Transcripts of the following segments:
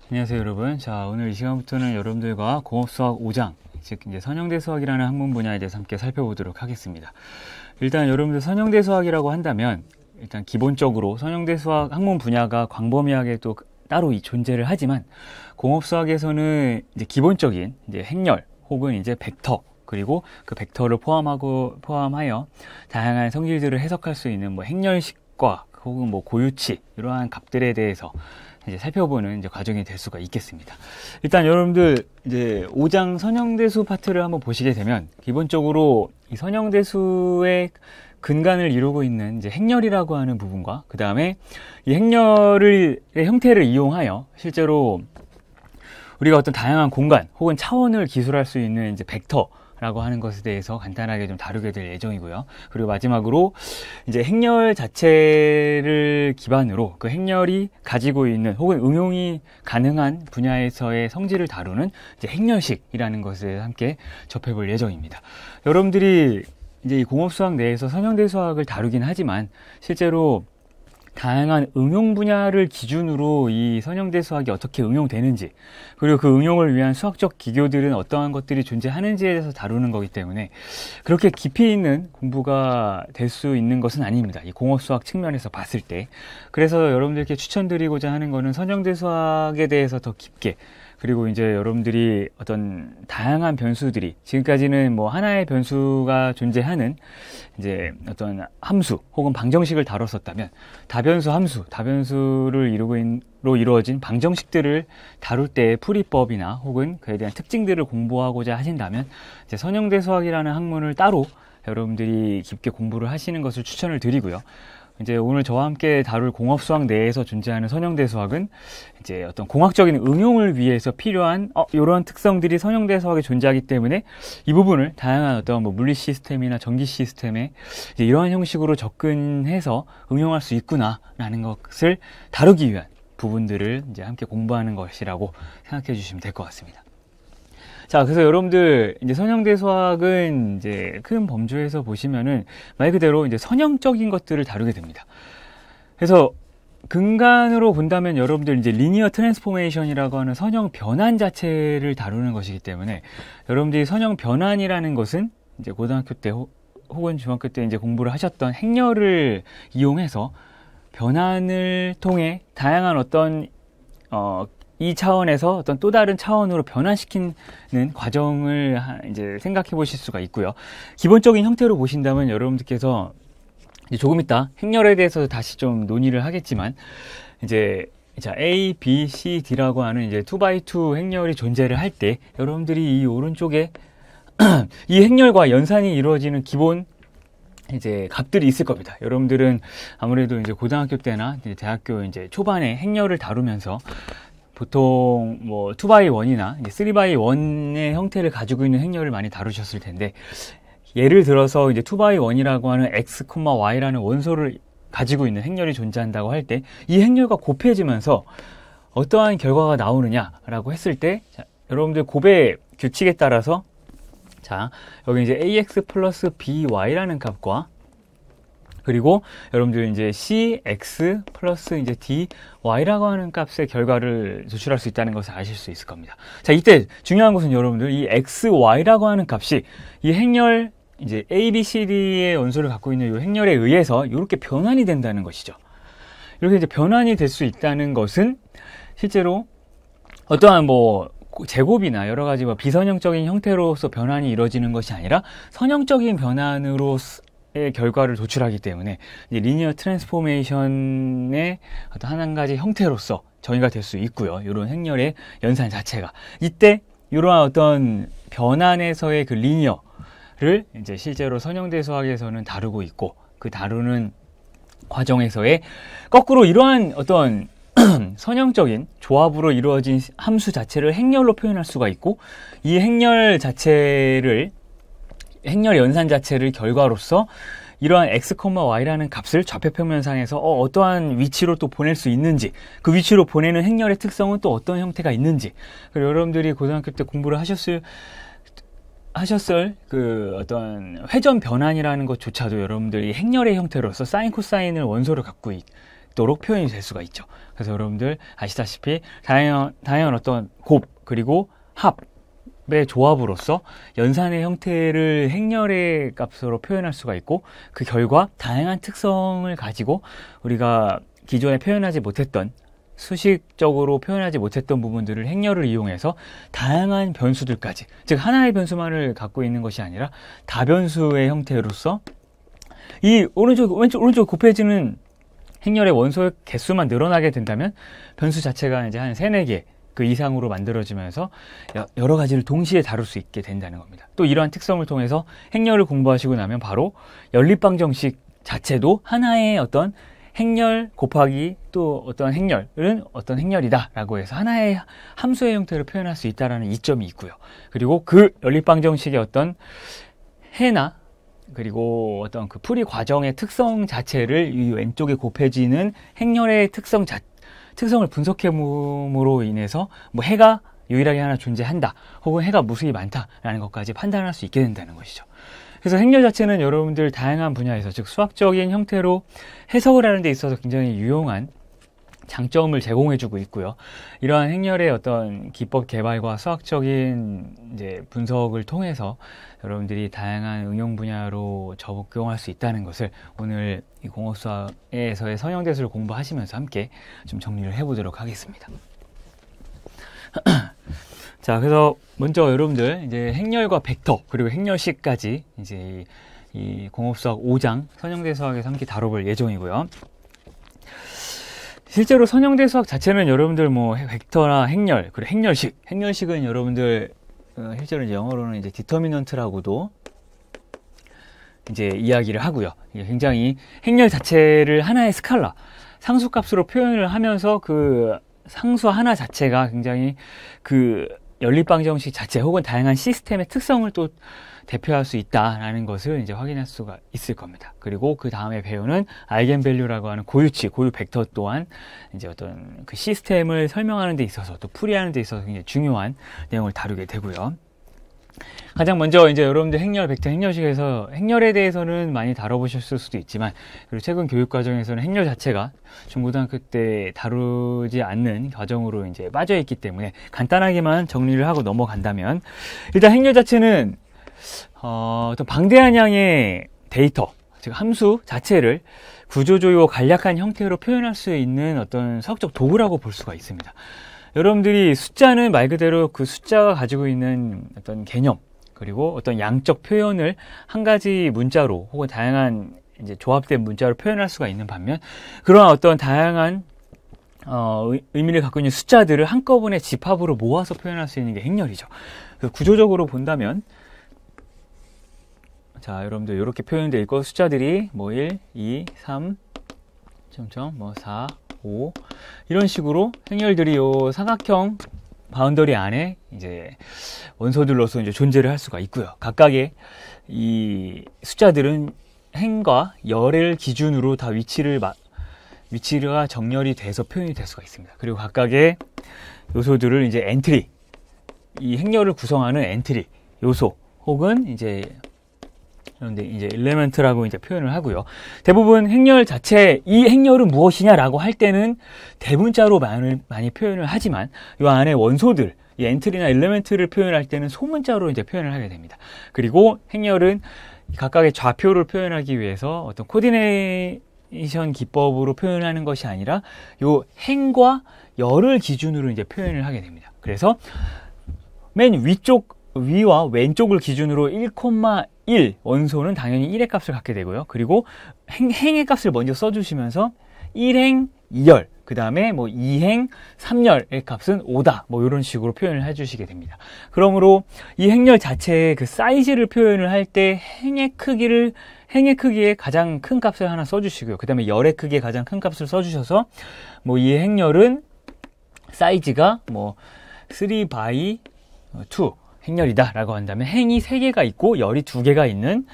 안녕하세요 여러분. 자, 오늘 이 시간부터는 여러분들과 공업수학 5장, 즉 이제 선형대 수학이라는 학문 분야에 대해서 함께 살펴보도록 하겠습니다. 일단 여러분들 선형대 수학이라고 한다면 일단 기본적으로 선형대 수학 학문 분야가 광범위하게 또 따로 존재를 하지만 공업수학에서는 이제 기본적인 이제 행렬 혹은 이제 벡터, 그리고 그 벡터를 포함하여 다양한 성질들을 해석할 수 있는 뭐 행렬식과 혹은 뭐 고유치, 이러한 값들에 대해서 이제 살펴보는 이제 과정이 될 수가 있겠습니다. 일단 여러분들 이제 5장 선형대수 파트를 한번 보시게 되면 기본적으로 이 선형대수의 근간을 이루고 있는 이제 행렬이라고 하는 부분과 그 다음에 이 행렬의 형태를 이용하여 실제로 우리가 어떤 다양한 공간 혹은 차원을 기술할 수 있는 이제 벡터라고 하는 것에 대해서 간단하게 좀 다루게 될 예정이고요. 그리고 마지막으로 이제 행렬 자체를 기반으로 그 행렬이 가지고 있는 혹은 응용이 가능한 분야에서의 성질을 다루는 이제 행렬식이라는 것을 함께 접해볼 예정입니다. 여러분들이 이제 이 공업수학 내에서 선형대 수학을 다루긴 하지만 실제로 다양한 응용 분야를 기준으로 이 선형대 수학이 어떻게 응용되는지, 그리고 그 응용을 위한 수학적 기교들은 어떠한 것들이 존재하는지에 대해서 다루는 거기 때문에 그렇게 깊이 있는 공부가 될 수 있는 것은 아닙니다. 이 공업수학 측면에서 봤을 때. 그래서 여러분들께 추천드리고자 하는 거는 선형대 수학에 대해서 더 깊게, 그리고 이제 여러분들이 어떤 다양한 변수들이, 지금까지는 뭐 하나의 변수가 존재하는 이제 어떤 함수 혹은 방정식을 다뤘었다면 다변수 함수, 다변수를 이루어진 방정식들을 다룰 때의 풀이법이나 혹은 그에 대한 특징들을 공부하고자 하신다면 이제 선형대 수학이라는 학문을 따로 여러분들이 깊게 공부를 하시는 것을 추천을 드리고요. 이제 오늘 저와 함께 다룰 공업수학 내에서 존재하는 선형대 수학은 이제 어떤 공학적인 응용을 위해서 필요한 이런 특성들이 선형대 수학에 존재하기 때문에 이 부분을 다양한 어떤 뭐 물리 시스템이나 전기 시스템에 이제 이러한 형식으로 접근해서 응용할 수 있구나라는 것을 다루기 위한 부분들을 이제 함께 공부하는 것이라고 생각해 주시면 될 것 같습니다. 자, 그래서 여러분들 이제 선형대 수학은 이제 큰 범주에서 보시면은 말 그대로 이제 선형적인 것들을 다루게 됩니다. 그래서 근간으로 본다면 여러분들 이제 리니어 트랜스포메이션이라고 하는 선형 변환 자체를 다루는 것이기 때문에 여러분들이 선형 변환이라는 것은 이제 고등학교 때 혹은 중학교 때 이제 공부를 하셨던 행렬을 이용해서 변환을 통해 다양한 어떤 이 차원에서 어떤 또 다른 차원으로 변환시키는 과정을 이제 생각해 보실 수가 있고요. 기본적인 형태로 보신다면 여러분들께서 이제 조금 이따 행렬에 대해서 다시 좀 논의를 하겠지만 이제 자, A, B, C, D라고 하는 이제 2x2 행렬이 존재를 할 때 여러분들이 이 오른쪽에 이 행렬과 연산이 이루어지는 기본 이제 값들이 있을 겁니다. 여러분들은 아무래도 이제 고등학교 때나 이제 대학교 이제 초반에 행렬을 다루면서 보통 뭐 2x1이나 3x1의 형태를 가지고 있는 행렬을 많이 다루셨을 텐데, 예를 들어서 이제 2x1이라고 하는 x, y라는 원소를 가지고 있는 행렬이 존재한다고 할 때 이 행렬과 곱해지면서 어떠한 결과가 나오느냐라고 했을 때, 자, 여러분들 곱의 규칙에 따라서 자, 여기 이제 ax 플러스 by라는 값과 그리고 여러분들 이제 cx 플러스 이제 dy라고 하는 값의 결과를 도출할 수 있다는 것을 아실 수 있을 겁니다. 자, 이때 중요한 것은 여러분들 이 xy라고 하는 값이 이 행렬 이제 a, b, c, d의 원소를 갖고 있는 이 행렬에 의해서 이렇게 변환이 된다는 것이죠. 이렇게 이제 변환이 될 수 있다는 것은 실제로 어떠한 뭐 제곱이나 여러 가지 뭐 비선형적인 형태로서 변환이 이루어지는 것이 아니라 선형적인 변환으로 결과를 도출하기 때문에 이제 리니어 트랜스포메이션의 어떤 한 가지 형태로서 정의가 될 수 있고요. 이런 행렬의 연산 자체가 이때 이러한 어떤 변환에서의 그 리니어를 이제 실제로 선형대 수학에서는 다루고 있고, 그 다루는 과정에서의 거꾸로 이러한 어떤 선형적인 조합으로 이루어진 함수 자체를 행렬로 표현할 수가 있고, 이 행렬 연산 자체를 결과로서 이러한 x, y라는 값을 좌표평면상에서 어떠한 위치로 또 보낼 수 있는지, 그 위치로 보내는 행렬의 특성은 또 어떤 형태가 있는지, 그리고 여러분들이 고등학교 때 공부를 하셨을 그 어떤 회전 변환이라는 것조차도 여러분들이 행렬의 형태로서 사인, 코사인을 원소를 갖고 있도록 표현이 될 수가 있죠. 그래서 여러분들 아시다시피 다양한 어떤 곱 그리고 합의 조합으로서 연산의 형태를 행렬의 값으로 표현할 수가 있고, 그 결과 다양한 특성을 가지고 우리가 기존에 표현하지 못했던, 수식적으로 표현하지 못했던 부분들을 행렬을 이용해서 다양한 변수들까지, 즉 하나의 변수만을 갖고 있는 것이 아니라 다변수의 형태로서 이 오른쪽 곱해지는 행렬의 원소의 개수만 늘어나게 된다면 변수 자체가 이제 한 3, 4개 그 이상으로 만들어지면서 여러 가지를 동시에 다룰 수 있게 된다는 겁니다. 또 이러한 특성을 통해서 행렬을 공부하시고 나면 바로 연립방정식 자체도 하나의 어떤 행렬 곱하기 또 어떤 행렬은 어떤 행렬이다 라고 해서 하나의 함수의 형태로 표현할 수 있다는 이점이 있고요. 그리고 그 연립방정식의 어떤 해나 그리고 어떤 그 풀이 과정의 특성 자체를 이 왼쪽에 곱해지는 행렬의 특성을 분석해봄으로 인해서 뭐 해가 유일하게 하나 존재한다 혹은 해가 무수히 많다라는 것까지 판단할 수 있게 된다는 것이죠. 그래서 행렬 자체는 여러분들 다양한 분야에서, 즉 수학적인 형태로 해석을 하는 데 있어서 굉장히 유용한 장점을 제공해주고 있고요. 이러한 행렬의 어떤 기법 개발과 수학적인 이제 분석을 통해서 여러분들이 다양한 응용 분야로 적용할 수 있다는 것을 오늘 이 공업수학에서의 선형대수를 공부하시면서 함께 좀 정리를 해보도록 하겠습니다. 자, 그래서 먼저 여러분들 이제 행렬과 벡터 그리고 행렬식까지 이제 이 공업수학 5장 선형대수학에서 함께 다뤄볼 예정이고요. 실제로 선형대수학 자체는 여러분들 뭐 벡터나 행렬 그리고 행렬식은 여러분들 실제로 이제 영어로는 이제 디터미넌트라고도 이제 이야기를 하고요. 굉장히 행렬 자체를 하나의 스칼라 상수값으로 표현을 하면서 그 상수 하나 자체가 굉장히 그 연립방정식 자체 혹은 다양한 시스템의 특성을 또 대표할 수 있다라는 것을 이제 확인할 수가 있을 겁니다. 그리고 그 다음에 배우는 아이겐밸류라고 하는 고유치, 고유 벡터 또한 이제 어떤 그 시스템을 설명하는 데 있어서 또 풀이하는 데 있어서 굉장히 중요한 내용을 다루게 되고요. 가장 먼저 이제 여러분들 행렬, 벡터, 행렬식에서 행렬에 대해서는 많이 다뤄보셨을 수도 있지만, 그리고 최근 교육 과정에서는 행렬 자체가 중고등학교 때 다루지 않는 과정으로 이제 빠져 있기 때문에 간단하게만 정리를 하고 넘어간다면, 일단 행렬 자체는 어떤 방대한 양의 데이터, 즉 함수 자체를 구조조이고 간략한 형태로 표현할 수 있는 어떤 수학적 도구라고 볼 수가 있습니다. 여러분들이 숫자는 말 그대로 그 숫자가 가지고 있는 어떤 개념 그리고 어떤 양적 표현을 한 가지 문자로 혹은 다양한 이제 조합된 문자로 표현할 수가 있는 반면, 그러한 어떤 다양한 의미를 갖고 있는 숫자들을 한꺼번에 집합으로 모아서 표현할 수 있는 게 행렬이죠. 구조적으로 본다면, 자, 여러분들 이렇게 표현되어 있고 숫자들이 뭐 1, 2, 3, 뭐 4, 5 이런 식으로 행렬들이 요 사각형 바운더리 안에 이제 원소들로서 이제 존재를 할 수가 있고요. 각각의 이 숫자들은 행과 열을 기준으로 다 위치가 정렬이 돼서 표현이 될 수가 있습니다. 그리고 각각의 요소들을 이제 엔트리, 이 행렬을 구성하는 엔트리 요소 혹은 이제 그런데 이제 엘리멘트라고 이제 표현을 하고요. 대부분 행렬 자체, 이 행렬은 무엇이냐라고 할 때는 대문자로 많이 표현을 하지만, 이 안에 원소들, 이 엔트리나 엘리멘트를 표현할 때는 소문자로 이제 표현을 하게 됩니다. 그리고 행렬은 각각의 좌표를 표현하기 위해서 어떤 코디네이션 기법으로 표현하는 것이 아니라 요 행과 열을 기준으로 이제 표현을 하게 됩니다. 그래서 맨 위와 왼쪽을 기준으로 1,1 원소는 당연히 1의 값을 갖게 되고요. 그리고 행의 값을 먼저 써주시면서 1행 2열, 그 다음에 뭐 2행 3열의 값은 5다. 뭐 이런 식으로 표현을 해주시게 됩니다. 그러므로 이 행렬 자체의 그 사이즈를 표현을 할 때 행의 크기에 가장 큰 값을 하나 써주시고요. 그 다음에 열의 크기에 가장 큰 값을 써주셔서 뭐 이 행렬은 사이즈가 뭐 3 by 2 행렬이다 라고 한다면 행이 3개가 있고 열이 2개가 있는,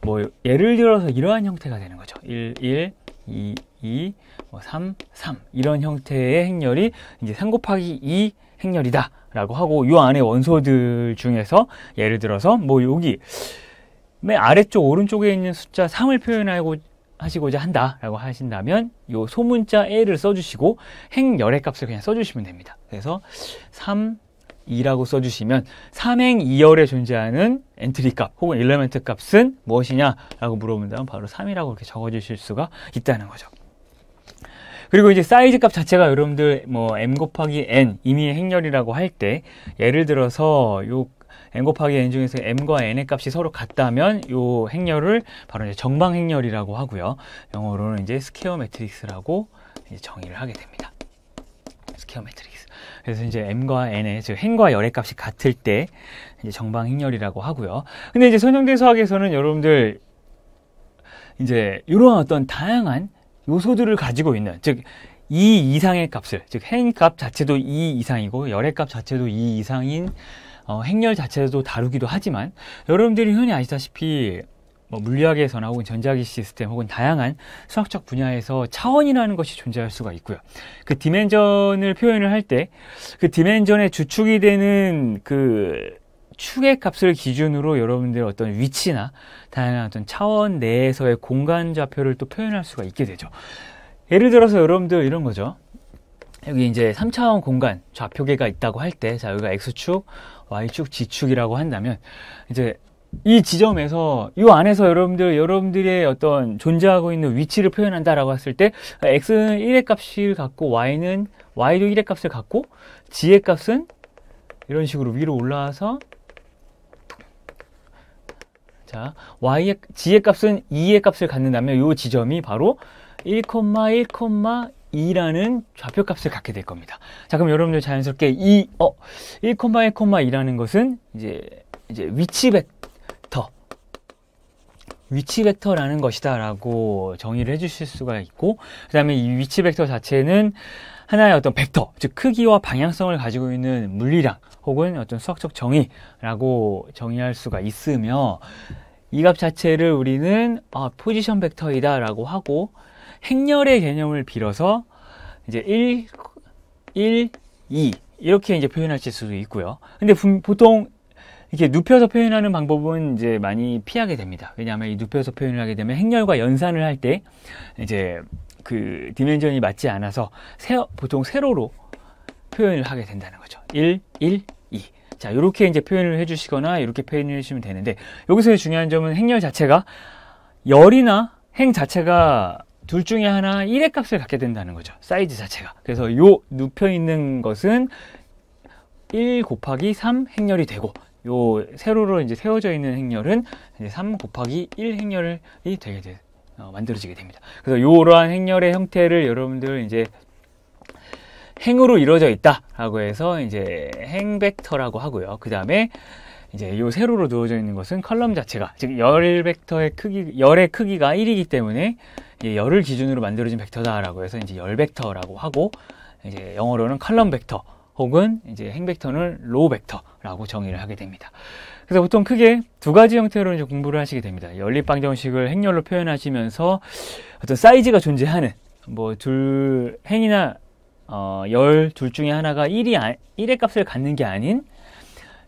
뭐 예를 들어서 이러한 형태가 되는 거죠. 1, 1, 2, 2, 3, 3 이런 형태의 행렬이 이제 3 곱하기 2 행렬이다 라고 하고, 이 안에 원소들 중에서 예를 들어서 뭐 여기 맨 아래쪽 오른쪽에 있는 숫자 3을 표현하고 하시고자 한다라고 하신다면 요 소문자 L을 써주시고 행열의 값을 그냥 써주시면 됩니다. 그래서 3, 2라고 써주시면 3행 2열에 존재하는 엔트리 값 혹은 일레멘트 값은 무엇이냐라고 물어본다면 바로 3이라고 이렇게 적어주실 수가 있다는 거죠. 그리고 이제 사이즈 값 자체가 여러분들 뭐 m 곱하기 n 임의의 행렬이라고 할 때 예를 들어서 요 m 곱하기 n 중에서 m과 n의 값이 서로 같다면 요 행렬을 바로 이제 정방 행렬이라고 하고요. 영어로는 이제 스퀘어 매트릭스라고 이제 정의를 하게 됩니다. 스퀘어 매트릭스. 그래서 이제 m과 n의 즉 행과 열의 값이 같을 때 이제 정방 행렬이라고 하고요. 근데 이제 선형대 수학에서는 여러분들 이제 이러한 어떤 다양한 요소들을 가지고 있는 즉 2 이상의 값을 즉 행값 자체도 2 이상이고 열의 값 자체도 2 이상인 행렬 자체도 다루기도 하지만 여러분들이 흔히 아시다시피 뭐 물리학에서나 혹은 전자기 시스템 혹은 다양한 수학적 분야에서 차원이라는 것이 존재할 수가 있고요. 그 디멘전을 표현을 할 때 그 디멘전의 주축이 되는 그 축의 값을 기준으로 여러분들의 어떤 위치나 다양한 어떤 차원 내에서의 공간 좌표를 또 표현할 수가 있게 되죠. 예를 들어서 여러분들 이런 거죠. 여기 이제 3차원 공간 좌표계가 있다고 할 때, 자, 여기가 X축, Y축, Z축이라고 한다면, 이제 이 지점에서, 이 안에서 여러분들의 어떤 존재하고 있는 위치를 표현한다라고 했을 때, X는 1의 값을 갖고, Y도 1의 값을 갖고, G의 값은 이런 식으로 위로 올라와서, 자, G의 값은 2의 값을 갖는다면, 이 지점이 바로 1,1,2라는 좌표값을 갖게 될 겁니다. 자, 그럼 여러분들 자연스럽게 1,1,2라는 것은 이제 위치 벡터라는 것이다라고 정의를 해주실 수가 있고, 그 다음에 이 위치 벡터 자체는 하나의 어떤 벡터, 즉 크기와 방향성을 가지고 있는 물리량 혹은 어떤 수학적 정의라고 정의할 수가 있으며, 이 값 자체를 우리는 포지션 벡터이다라고 하고, 행렬의 개념을 빌어서 이제 1, 2 이렇게 이제 표현하실 수도 있고요. 근데 보통 이렇게 눕혀서 표현하는 방법은 이제 많이 피하게 됩니다. 왜냐하면 이 눕혀서 표현을 하게 되면 행렬과 연산을 할 때 이제 그 디멘전이 맞지 않아서 보통 세로로 표현을 하게 된다는 거죠. 1, 2. 자, 이렇게 이제 표현을 해주시거나 이렇게 표현을 해주시면 되는데, 여기서의 중요한 점은 행렬 자체가 열이나 행 자체가 둘 중에 하나 1의 값을 갖게 된다는 거죠. 사이즈 자체가. 그래서 요 눕혀 있는 것은 1 곱하기 3 행렬이 되고, 요 세로로 이제 세워져 있는 행렬은 이제 3 곱하기 1 행렬이 되게 만들어지게 됩니다. 그래서 요러한 행렬의 형태를 여러분들 이제 행으로 이루어져 있다라고 해서 이제 행 벡터라고 하고요. 그 다음에 이제 요 세로로 누워져 있는 것은 컬럼 자체가, 즉 열 벡터의 열의 크기가 1이기 때문에 열을 기준으로 만들어진 벡터다라고 해서 이제 열 벡터라고 하고, 이제 영어로는 컬럼 벡터 혹은 이제 행 벡터는 로우 벡터라고 정의를 하게 됩니다. 그래서 보통 크게 두 가지 형태로 이제 공부를 하시게 됩니다. 연립방정식을 행렬로 표현하시면서 어떤 사이즈가 존재하는 뭐 행이나 열 둘 중에 하나가 1의 값을 갖는 게 아닌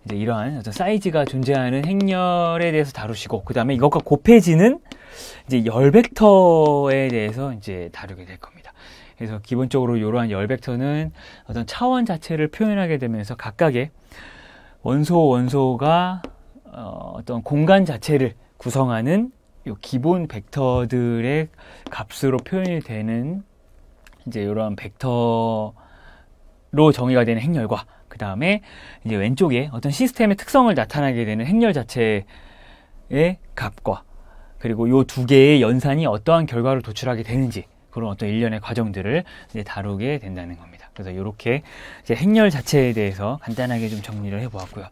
이제 이러한 어떤 사이즈가 존재하는 행렬에 대해서 다루시고, 그 다음에 이것과 곱해지는 이제 열 벡터에 대해서 이제 다루게 될 겁니다. 그래서 기본적으로 이러한 열 벡터는 어떤 차원 자체를 표현하게 되면서 각각의 원소가 어떤 공간 자체를 구성하는 요 기본 벡터들의 값으로 표현이 되는 이제 이러한 벡터로 정의가 되는 행렬과, 그 다음에 이제 왼쪽에 어떤 시스템의 특성을 나타나게 되는 행렬 자체의 값과, 그리고 요 두 개의 연산이 어떠한 결과를 도출하게 되는지, 그런 어떤 일련의 과정들을 이제 다루게 된다는 겁니다. 그래서 이렇게 이제 행렬 자체에 대해서 간단하게 좀 정리를 해보았고요.